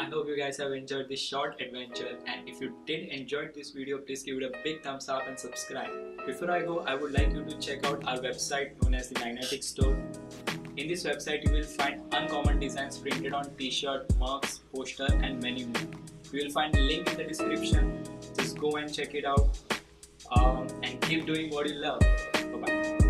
hope you guys have enjoyed this short adventure, and if you did enjoy this video, please give it a big thumbs up and subscribe. Before I go, I would like you to check out our website known as the Magnetic Store. In this website, you will find uncommon designs printed on t-shirt, mugs, poster and many more. You will find a link in the description. Just go and check it out and keep doing what you love. Bye bye.